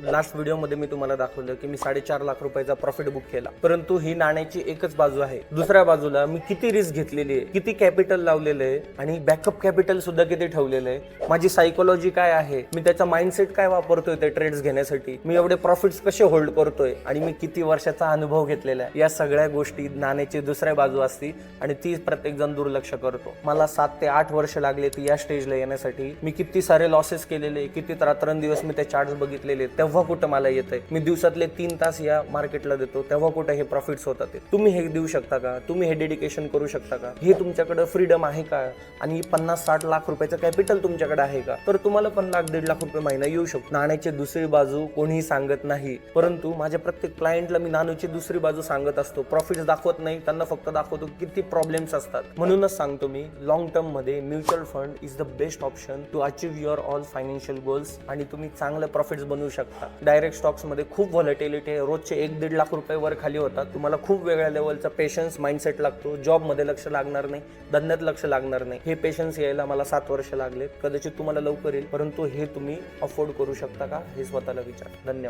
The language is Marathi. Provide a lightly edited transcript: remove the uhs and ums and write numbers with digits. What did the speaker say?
लास्ट व्हिडिओमध्ये मी तुम्हाला दाखवलं की मी 4.5 लाख रुपयाचा प्रॉफिट बुक केला, परंतु ही नाण्याची एकच बाजू आहे. दुसऱ्या बाजूला मी किती रिस्क घेतलेली आहे, किती कॅपिटल लावलेलं आहे आणि बॅकअप कॅपिटल सुद्धा किती ठेवलेलं आहे, माझी सायकोलॉजी काय आहे, मी त्याचा माइंडसेट काय वापरतोय ते ट्रेड्स घेण्यासाठी, मी एवढे प्रॉफिट्स कसे होल्ड करतोय आणि मी किती वर्षाचा अनुभव घेतलेला आहे. या सगळ्या गोष्टी नाण्याची दुसऱ्या बाजू असते आणि ती प्रत्येक जण दुर्लक्ष करतो. मला 7 ते 8 वर्ष लागले ती या स्टेजला येण्यासाठी. मी किती सारे लॉसेस केलेले, किती रात्रंदिवस मी ते चार्ट्स बघितलेले, तेव्हा कुठं मला येतंय. मी दिवसातले 3 तास या मार्केटला देतो, तेव्हा कुठं हे प्रॉफिट्स होतात. तुम्ही हे देऊ शकता का? तुम्ही हे डेडिकेशन करू शकता का? हे तुमच्याकडे फ्रीडम आहे का? आणि 50-60 लाख रुपयाचं कॅपिटल तुमच्याकडे आहे का? तर तुम्हाला पण 1.5 लाख रुपये महिना येऊ शकतो. नाण्याची दुसरी बाजू कोणीही सांगत नाही, परंतु माझ्या प्रत्येक क्लायंटला मी नाण्याची दुसरी बाजू सांगत असतो. प्रॉफिट्स दाखवत नाही, त्यांना फक्त दाखवतो किती प्रॉब्लेम्स असतात. म्हणूनच सांगतो मी, लॉंग टर्म मध्ये mutual fund is the best option to achieve your all financial goals आणि तुम्ही चांगले प्रॉफिट्स बनवू शकता. डायरेक्ट स्टॉक्स मध्ये खूप व्हॉलेटिलिटी आहे, रोजचे 1-1.5 लाख रुपये वर खाली होतात. तुम्हाला खूप वेगळ्या लेवलचा पेशन्स माइंडसेट लागतो. जॉब मध्ये लक्ष लागणार नाही, धंद्यात लक्ष लागणार नाही. हे पेशन्स यायला मला 7 वर्ष लागले. कदाचित तुम्हाला लवकर येईल, परंतु हे तुम्ही अफोर्ड करू शकता का हे स्वतःला विचार. धन्यवाद.